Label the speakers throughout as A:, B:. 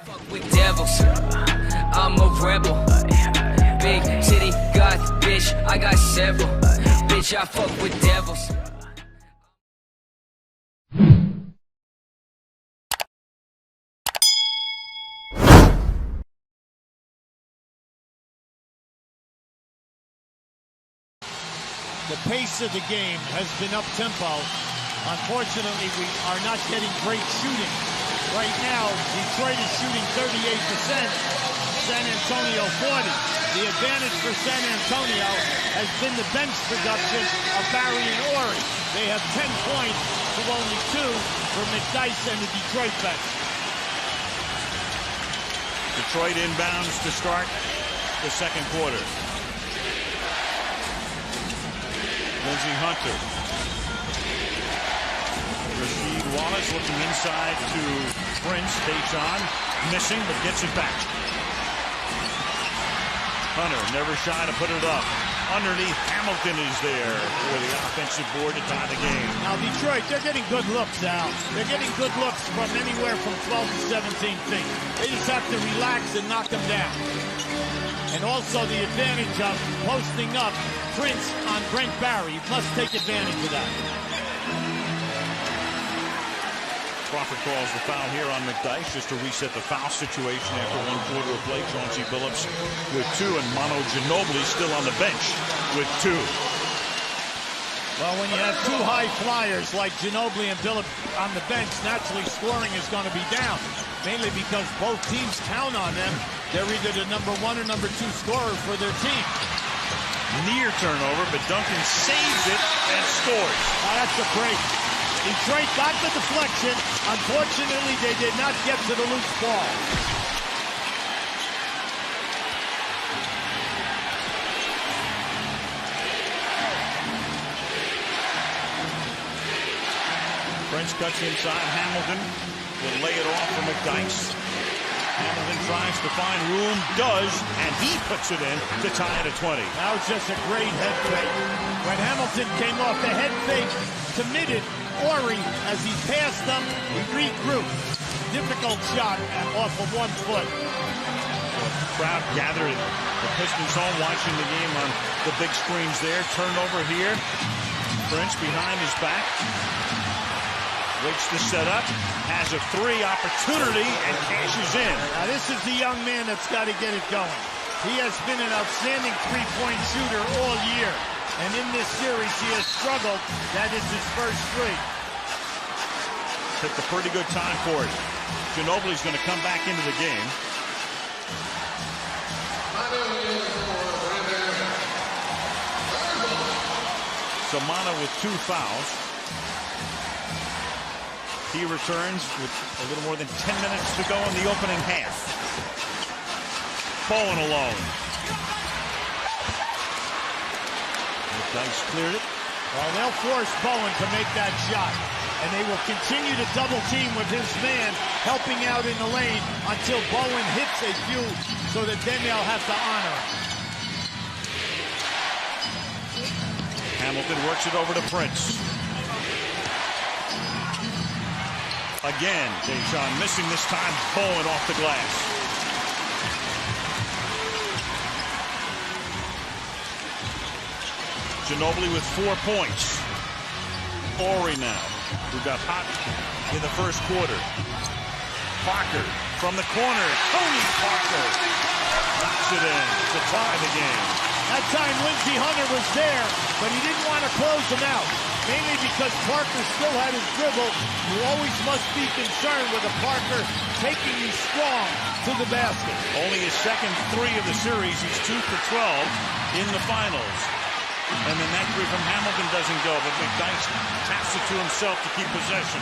A: Fuck with devils, I'm a rebel. Big city got bitch, I got several. Bitch, I fuck with devils.
B: The pace of the game has been up-tempo. Unfortunately, we are not getting great shooting. Right now, Detroit is shooting 38%, San Antonio 40. The advantage for San Antonio has been the bench production of Barry and Ori. They have 10 points to only 2 for McDyess and the Detroit bench.
C: Detroit inbounds to start the second quarter. Lindsey Hunter. Rasheed Wallace looking inside to Prince. Tayshaun missing, but gets it back. Hunter never shy to put it up. Underneath, Hamilton is there for the offensive board to tie the game.
B: Now Detroit, they're getting good looks now. They're getting good looks from anywhere from 12 to 17 feet. They just have to relax and knock them down. And also the advantage of posting up Prince on Brent Barry. Must take advantage of that.
C: Crawford calls the foul here on McDyess just to reset the foul situation after 1 quarter of play. Chauncey Billups with 2 and Mono Ginobili still on the bench with 2.
B: Well, when you have 2 high flyers like Ginobili and Billups on the bench, naturally scoring is going to be down. Mainly because both teams count on them. They're either the number 1 or number 2 scorer for their team.
C: Near turnover, but Duncan saves it and scores.
B: Oh, that's a break. Detroit got the deflection. Unfortunately, they did not get to the loose ball.
C: Prince cuts inside. Hamilton will lay it off for McDyess. Hamilton tries to find room, does, and he puts it in to tie it at 20.
B: That was just a great head fake. When Hamilton came off the head fake, committed Ori as he passed them, he regrouped. Difficult shot off of 1 foot.
C: The crowd gathered at the Pistons home watching the game on the big screens there. Turnover here. Prince behind his back. Waits to set up, has a 3 opportunity, and cashes in.
B: Now this is the young man that's got to get it going. He has been an outstanding three-point shooter all year. And in this series, he has struggled. That is his first 3.
C: Picked a pretty good time for it. Ginobili's going to come back into the game. Samana with 2 fouls. He returns with a little more than 10 minutes to go in the opening half. Bowen alone. McDyess cleared it.
B: Well, they'll force Bowen to make that shot. And they will continue to double team with his man helping out in the lane until Bowen hits a few so that then they'll have to honor him.
C: Hamilton works it over to Prince. Again, Tayshaun missing this time. Bowen off the glass. Ginobili with 4 points. Ori now, who got hot in the first quarter. Parker from the corner. Tony Parker knocks it in to tie the game.
B: That time Lindsey Hunter was there, but he didn't want to close him out. Mainly because Parker still had his dribble. You always must be concerned with a Parker taking you strong to the basket.
C: Only his second 3 of the series. He's 2 for 12 in the finals. And then that 3 from Hamilton doesn't go, but McDyess taps it to himself to keep possession.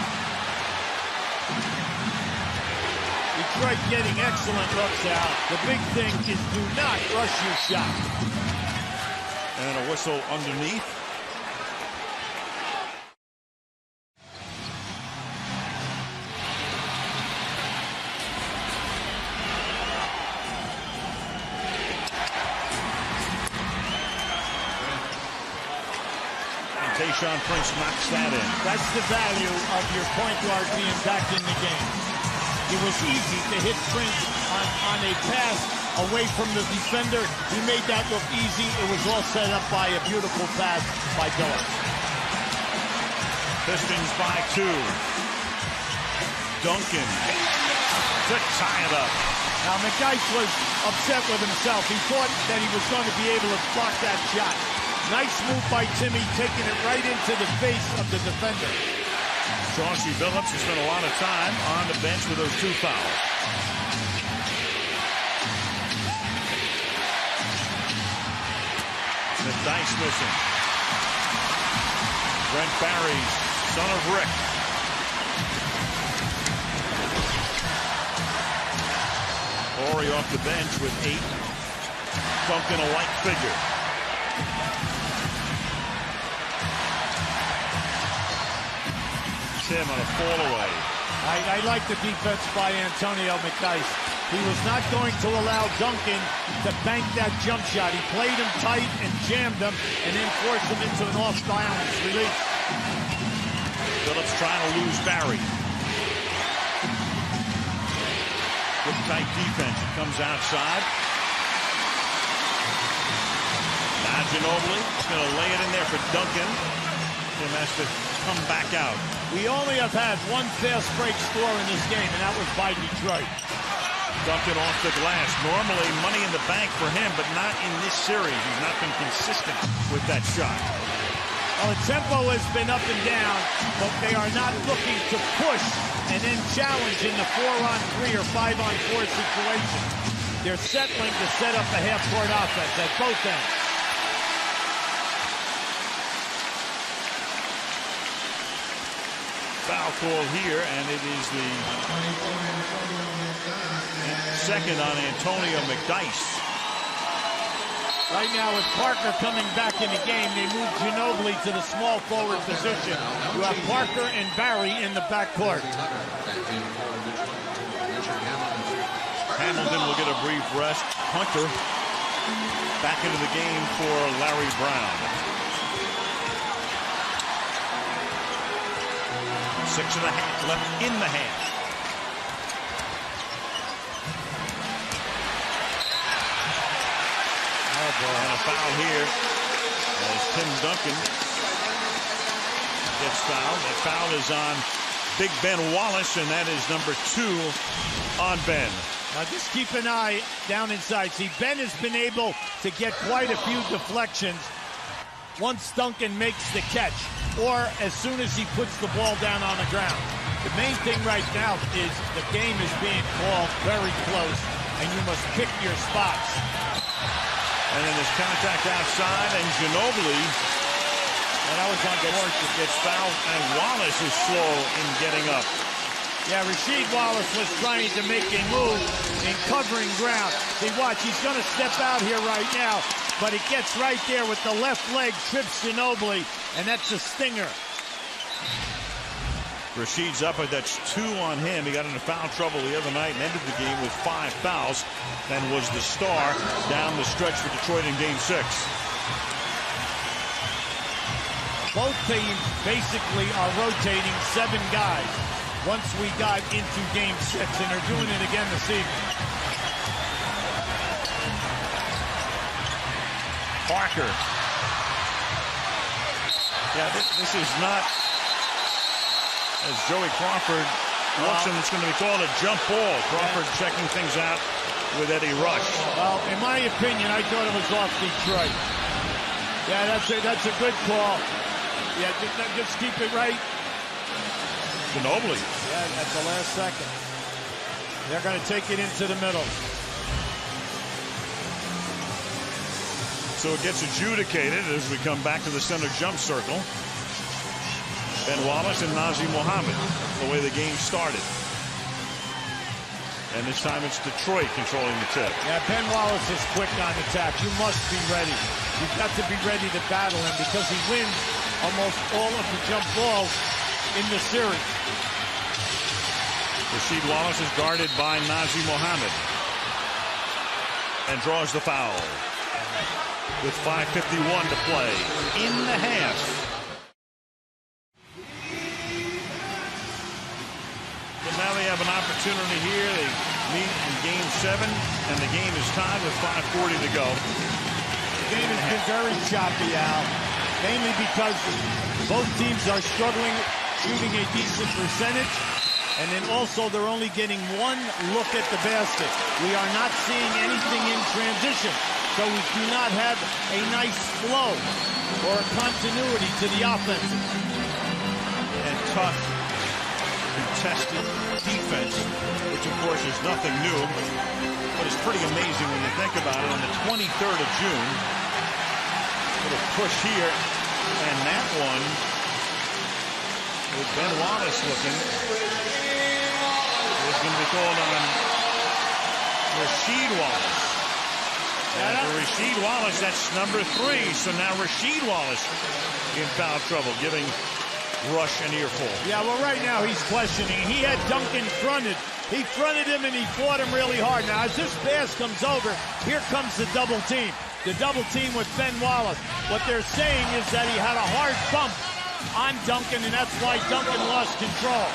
B: Detroit getting excellent looks out. The big thing is do not rush your shot.
C: And a whistle underneath. Tayshaun Prince knocks that in.
B: That's the value of your point guard being back in the game. It was easy to hit Prince on a pass away from the defender. He made that look easy. It was all set up by a beautiful pass by Billups.
C: Pistons by 2. Duncan to tie it up.
B: Now, McDyess was upset with himself. He thought that he was going to be able to block that shot. Nice move by Timmy, taking it right into the face of the defender.
C: Chauncey Billups has spent a lot of time on the bench with those 2 fouls. McDyess missing. Brent Barry, son of Rick. Horry off the bench with 8. Duncan a like figure. Tim on a fall away.
B: I like the defense by Antonio McDyess. He was not going to allow Duncan to bank that jump shot. He played him tight and jammed him and then forced him into an off-balance release.
C: Billups trying to lose Barry. Good tight defense. It comes outside. Now Ginobili is going to lay it in there for Duncan. Tim has to come back out.
B: We only have had 1 fast break score in this game, and that was by Detroit.
C: Duncan off the glass. Normally money in the bank for him, but not in this series. He's not been consistent with that shot.
B: Well, the tempo has been up and down, but they are not looking to push and then challenge in the 4-on-3 or 5-on-4 situation. They're settling to set up a half-court offense at both ends.
C: Foul call here, and it is the second on Antonio McDyess.
B: Right now, with Parker coming back in the game, they move Ginobili to the small forward position. You have Parker and Barry in the backcourt.
C: Hamilton will get a brief rest. Hunter back into the game for Larry Brown. 6.5 left in the half. And a foul here as Tim Duncan gets fouled. That foul is on Big Ben Wallace, and that is number 2 on Ben.
B: Now just keep an eye down inside. See, Ben has been able to get quite a few deflections once Duncan makes the catch, or as soon as he puts the ball down on the ground. The main thing right now is the game is being called very close, and you must pick your spots.
C: And then there's contact outside, and Ginobili,
B: and that was unfortunate,
C: gets fouled, and Wallace is slow in getting up.
B: Yeah, Rasheed Wallace was trying to make a move in covering ground. See, watch, he's going to step out here right now, but it gets right there with the left leg, trips Ginobili, and that's a stinger.
C: Rasheed's up, but that's 2 on him. He got into foul trouble the other night and ended the game with 5 fouls, and was the star down the stretch for Detroit in Game 6.
B: Both teams basically are rotating 7 guys once we got into Game 6, and they're doing it again this evening.
C: Parker. Yeah, this is not, as Joey Crawford looks, and it's going to be called a jump ball. Crawford checking things out with Eddie Rush.
B: Well, in my opinion, I thought it was off Detroit. Yeah, that's a good call. Yeah, just keep it right.
C: Ginobili.
B: Yeah, at the last second. They're going to take it into the middle.
C: So it gets adjudicated as we come back to the center jump circle. Ben Wallace and Nazir Mohammed, the way the game started. And this time it's Detroit controlling the tip.
B: Yeah, Ben Wallace is quick on attack. You must be ready. You've got to be ready to battle him because he wins almost all of the jump balls in the series.
C: Rasheed Wallace is guarded by Nazir Mohammed and draws the foul with 5:51 to play in the half. The now they have an opportunity here. They meet in Game 7, and the game is tied with 5:40 to go.
B: The game has been very choppy, Al, mainly because both teams are struggling shooting a decent percentage, and then also they're only getting one look at the basket. We are not seeing anything in transition, so we do not have a nice flow or a continuity to the offense.
C: And tough, contested defense, which of course is nothing new, but it's pretty amazing when you think about it. On the 23rd of June, little push here, and that one with Ben Wallace looking is going to be called on Rasheed Wallace. And for Rasheed Wallace, that's number 3. So now Rasheed Wallace in foul trouble, giving Rush an earful.
B: Yeah, well, right now he's questioning. He had Duncan fronted. He fronted him and he fought him really hard. Now, as this pass comes over, here comes the double team. The double team with Ben Wallace. What they're saying is that he had a hard bump on Duncan, and that's why Duncan lost control.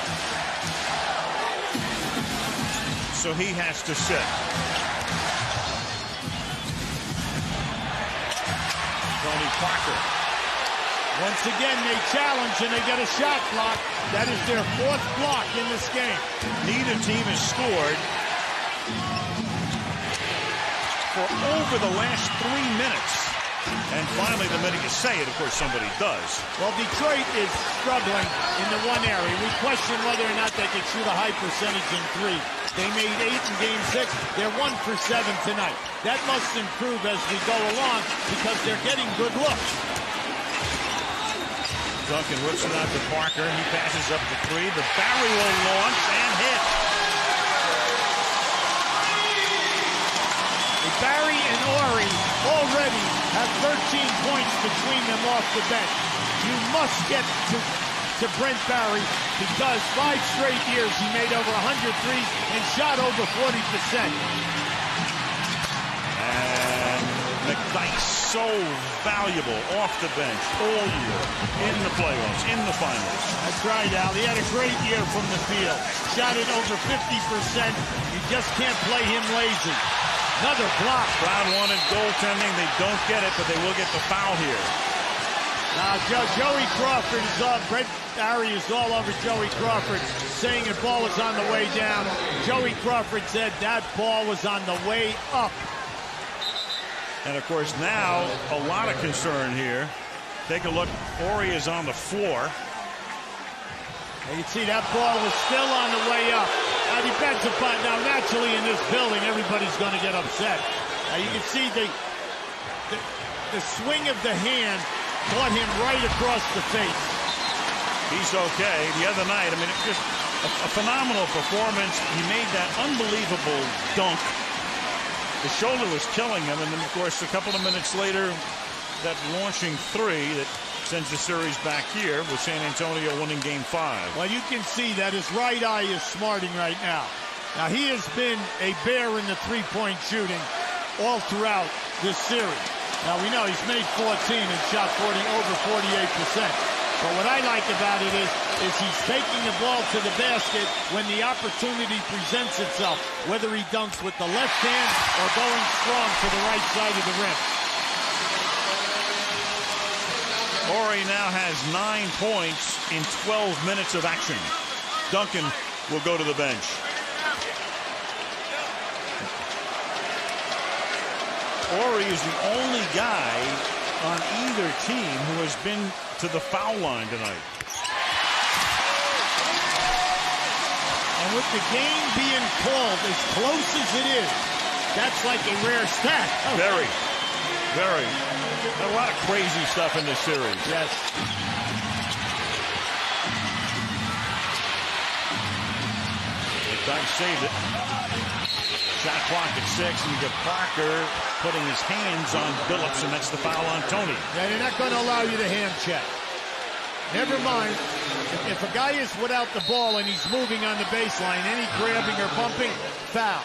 C: So he has to sit. Tony Parker.
B: Once again, they challenge and they get a shot block. That is their 4th block in this game.
C: Neither team has scored for over the last 3 minutes. And finally, the minute you say it, of course, somebody does.
B: Well, Detroit is struggling in the one area. We question whether or not they can shoot a high percentage in 3. They made 8 in Game 6. They're 1 for 7 tonight. That must improve as we go along because they're getting good looks.
C: Duncan whips it out to Parker. He passes up to 3. The Barry will launch and hit.
B: Barry and Ori already have 13 points between them off the bench. You must get to Brent Barry because 5 straight years he made over 100 threes and shot over 40%.
C: And McDyke's so valuable off the bench all year in the playoffs, in the finals.
B: That's right, Al. He had a great year from the field. Shot it over 50%. You just can't play him lazy. Another block.
C: Brown wanted goaltending. They don't get it, but they will get the foul here.
B: Now, Joey Crawford is up. Brent Barry is all over Joey Crawford, saying the ball was on the way down. Joey Crawford said that ball was on the way up.
C: And, of course, now a lot of concern here. Take a look. Ori is on the floor.
B: You can see that ball was still on the way up. Now, depends upon, now naturally in this building, everybody's going to get upset. Now, you can see the swing of the hand caught him right across the face.
C: He's okay. The other night, I mean, it's just a phenomenal performance. He made that unbelievable dunk. The shoulder was killing him, and then, of course, a couple of minutes later, that launching 3 that sends the series back here with San Antonio winning Game 5.
B: Well, you can see that his right eye is smarting right now. Now, he has been a bear in the three-point shooting all throughout this series. Now, we know he's made 14 and shot over 48%. But what I like about it is he's taking the ball to the basket when the opportunity presents itself, whether he dunks with the left hand or going strong to the right side of the rim.
C: Ori now has 9 points in 12 minutes of action. Duncan will go to the bench. Ori is the only guy on either team who has been to the foul line tonight.
B: And with the game being called as close as it is, that's like a rare stat. Oh.
C: Very. A lot of crazy stuff in this series.
B: Yes.
C: Dyke saved it. Shot clock at 6, and you get Parker putting his hands on Billups, and that's the foul on Tony.
B: Yeah, they're not going to allow you to hand check. Never mind. If a guy is without the ball and he's moving on the baseline, any grabbing or bumping, foul.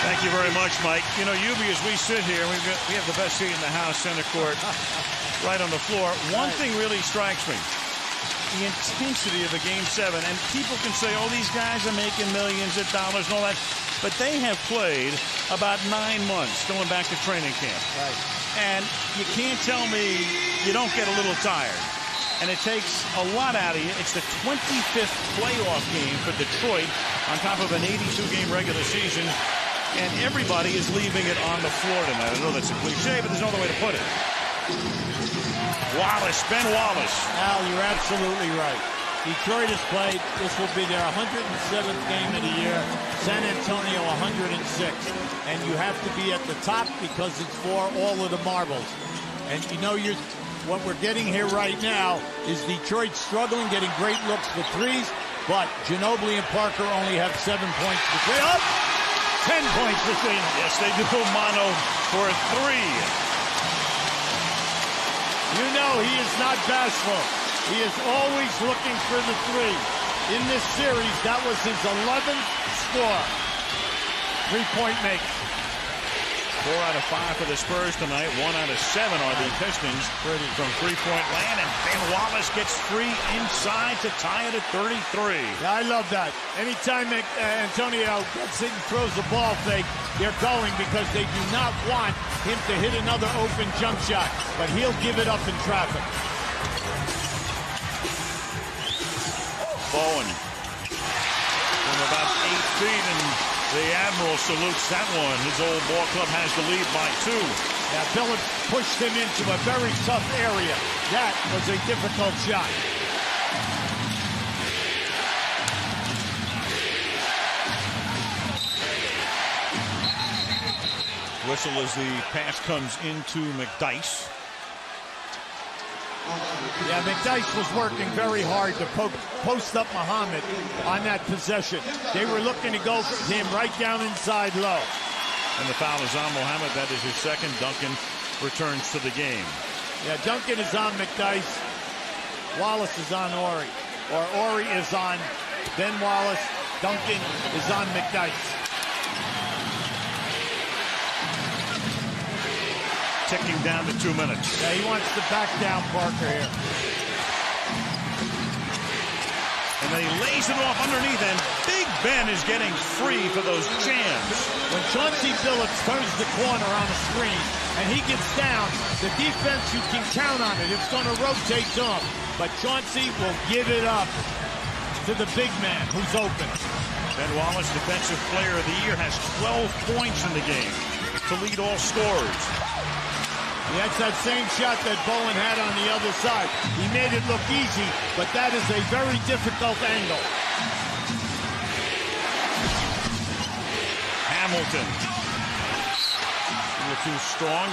C: Thank you very much, Mike. You know, Yubi, as we sit here, we have the best seat in the house, center court, right on the floor. One thing really strikes me. the intensity of a Game 7. And people can say, oh, these guys are making millions of dollars and all that. But they have played about 9 months going back to training camp.
B: Right.
C: And you can't tell me you don't get a little tired. And it takes a lot out of you. It's the 25th playoff game for Detroit on top of an 82-game regular season. And everybody is leaving it on the floor tonight. I know that's a cliche, but there's no other way to put it. Wallace, Ben Wallace.
B: Al, you're absolutely right. Detroit has played, this will be their 107th game of the year. San Antonio 106th. And you have to be at the top because it's for all of the marbles. And you know, what we're getting here right now is Detroit struggling, getting great looks for threes, but Ginobili and Parker only have 7 points between them. 10 points between them.
C: Yes, they do mono for a 3.
B: You know he is not bashful. He is always looking for the 3. In this series, that was his 11th score. 3-point make.
C: 4 out of 5 for the Spurs tonight. 1 out of 7 are the Pistons from three-point land. And Ben Wallace gets free inside to tie it at 33.
B: Yeah, I love that. Anytime Antonio gets it and throws the ball fake, they're going because they do not want him to hit another open jump shot. But he'll give it up in traffic.
C: Bowen from about 8 feet, and the Admiral salutes that one. His old ball club has the lead by 2.
B: Now, Phillips pushed him into a very tough area. That was a difficult shot.
C: Whistle as the pass comes into McDyess.
B: Yeah, McDyess was working very hard to post up Muhammad on that possession. They were looking to go for him right down inside low.
C: And the foul is on Muhammad. That is his second. Duncan returns to the game.
B: Yeah, Duncan is on McDyess. Wallace is on Ori. Or Ori is on Ben Wallace. Duncan is on McDyess.
C: Ticking down to 2 minutes.
B: Yeah, he wants to back down Parker here.
C: And then he lays it off underneath, and Big Ben is getting free for those jams.
B: When Chauncey Billups turns the corner on a screen and he gets down, the defense, you can count on it. It's going to rotate to him. But Chauncey will give it up to the big man who's open.
C: Ben Wallace, Defensive Player of the Year, has 12 points in the game to lead all scorers.
B: That's that same shot that Bowen had on the other side. He made it look easy, but that is a very difficult angle.
C: Hamilton. A little too strong.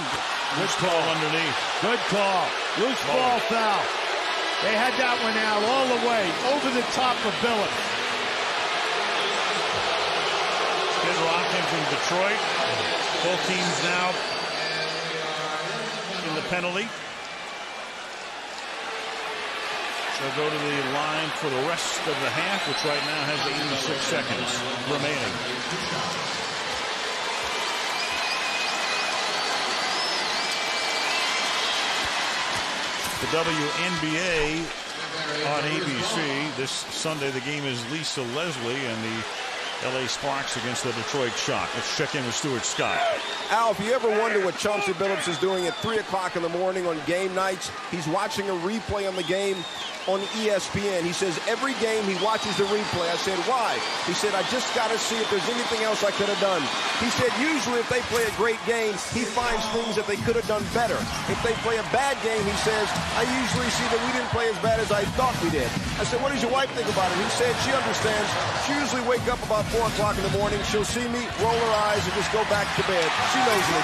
C: Good call underneath.
B: Good call. Loose ball foul. They had that one out all the way over the top of Billups.
C: Kid Rockin from Detroit. Both teams now in the penalty. So go to the line for the rest of the half, which right now has 86 seconds remaining. The WNBA on ABC. This Sunday, the game is Lisa Leslie and the LA Sparks against the Detroit Shock. Let's check in with Stuart Scott.
D: Al, if you ever wonder what Chauncey Billups is doing at 3 o'clock in the morning on game nights, he's watching a replay on the game on ESPN. He says every game he watches the replay. I said, why? He said, I just got to see if there's anything else I could have done. He said, usually if they play a great game, he finds things that they could have done better. If they play a bad game, he says, I usually see that we didn't play as bad as I thought we did. I said, what does your wife think about it? He said, she understands. She usually wake up about 4 o'clock in the morning. She'll see me, roll her eyes, and just go back to bed. She knows me.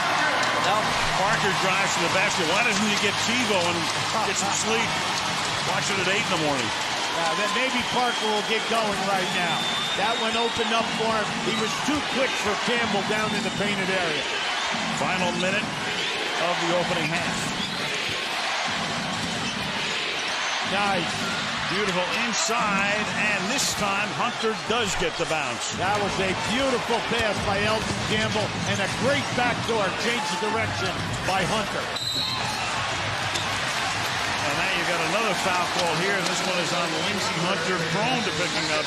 C: Now, Parker drives to the basket. Why doesn't he get TiVo and get some sleep? Watch it at 8 in the morning.
B: Then maybe Parker will get going right now. That one opened up for him. He was too quick for Campbell down in the painted area.
C: Final minute of the opening half.
B: Nice.
C: Beautiful inside, and this time Hunter does get the bounce.
B: That was a beautiful pass by Elton Campbell and a great backdoor change of direction by Hunter.
C: And now you got another foul call here, and this one is on Lindsey Hunter, prone to picking up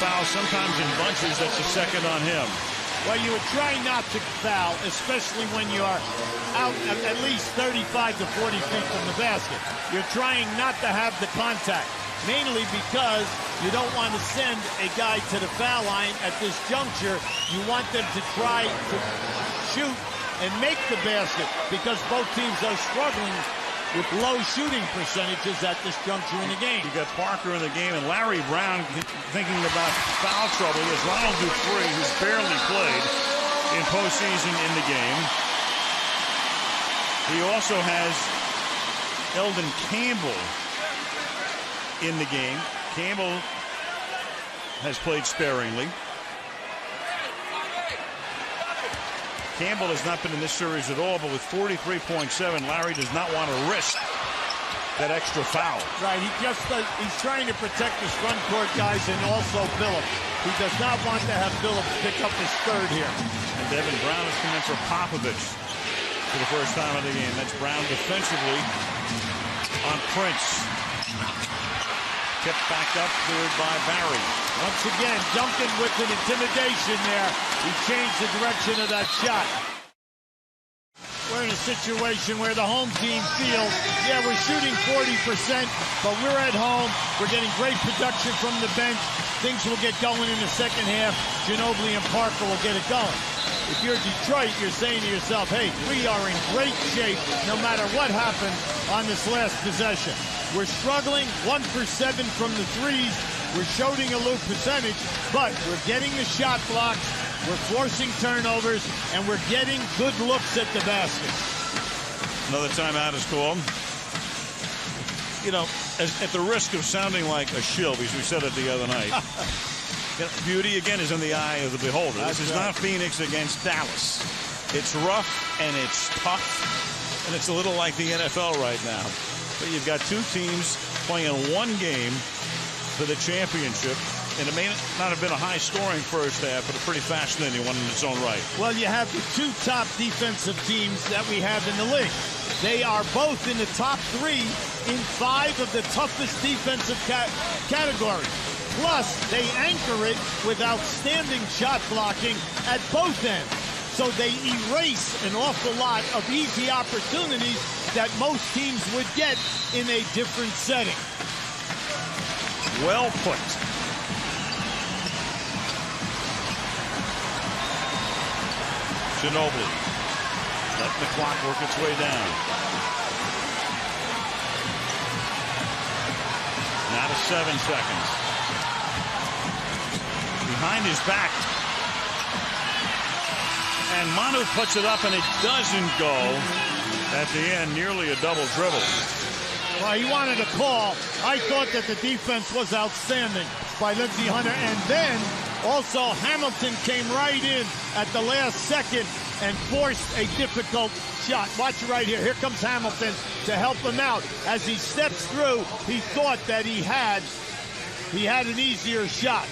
C: fouls, sometimes in bunches. That's the second on him.
B: Well, you would try not to foul, especially when you are out at least 35 to 40 feet from the basket. You're trying not to have the contact, mainly because you don't want to send a guy to the foul line at this juncture. You want them to try to shoot and make the basket, because both teams are struggling with low shooting percentages at this juncture in the game.
C: You got Parker in the game, and Larry Brown thinking about foul trouble. He has Ronald Dupree, who's barely played in postseason in the game. He also has Eldon Campbell in the game. Campbell has played sparingly. Campbell has not been in this series at all, but with 43.7, Larry does not want to risk that extra foul.
B: Right, he's trying to protect his front court guys and also Phillips. He does not want to have Phillips pick up his third here.
C: And Devin Brown has come in for Popovich for the first time of the game. That's Brown defensively on Prince. Kept back up, cleared by Barry.
B: Once again, Duncan with an intimidation there. He changed the direction of that shot. We're in a situation where the home team feels, yeah, we're shooting 40%, but we're at home. We're getting great production from the bench. Things will get going in the second half. Ginobili and Parker will get it going. If you're Detroit, you're saying to yourself, hey, we are in great shape no matter what happens on this last possession. We're struggling 1 for 7 from the threes. We're shooting a low percentage, but we're getting the shot blocks. We're forcing turnovers, and we're getting good looks at the basket.
C: Another timeout is called. You know, at the risk of sounding like a shill, because we said it the other night, beauty, again, is in the eye of the beholder. This is not Phoenix against Dallas. It's rough, and it's tough, and it's a little like the NFL right now. But you've got two teams playing one game for the championship, and it may not have been a high-scoring first half, but a pretty fascinating one in its own right.
B: Well, you have the two top defensive teams that we have in the league. They are both in the top 3 in 5 of the toughest defensive categories. Plus, they anchor it with outstanding shot blocking at both ends. So they erase an awful lot of easy opportunities that most teams would get in a different setting.
C: Well put. Ginobili letting the clock work its way down. Now to 7 seconds. Behind his back. And Manu puts it up, and it doesn't go. At the end, nearly a double dribble.
B: Well, he wanted a call. I thought that the defense was outstanding by Lindsey Hunter. And then also Hamilton came right in at the last second and forced a difficult shot. Watch it right here. Here comes Hamilton to help him out. As he steps through, he thought that he had an easier shot.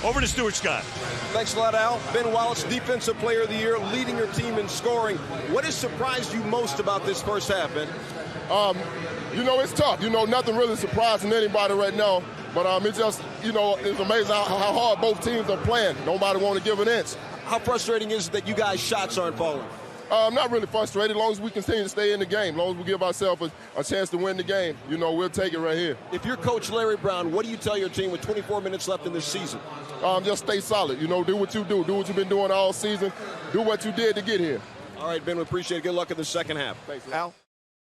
C: Over to Stuart Scott.
D: Thanks a lot, Al. Ben Wallace, Defensive Player of the Year, leading your team in scoring. What has surprised you most about this first half, Ben?
E: You know, it's tough. You know, nothing really surprising anybody right now. But it's just, you know, it's amazing how hard both teams are playing. Nobody want to give an inch.
D: How frustrating is it that you guys' shots aren't falling?
E: I'm not really frustrated. As long as we continue to stay in the game, as long as we give ourselves a chance to win the game, you know, we'll take it right here.
D: If you're Coach Larry Brown, what do you tell your team with 24 minutes left in this season?
E: Just stay solid. You know, do what you do. Do what you've been doing all season. Do what you did to get here.
D: All right, Ben, we appreciate it. Good luck in the second half.
E: Thanks,
D: Al?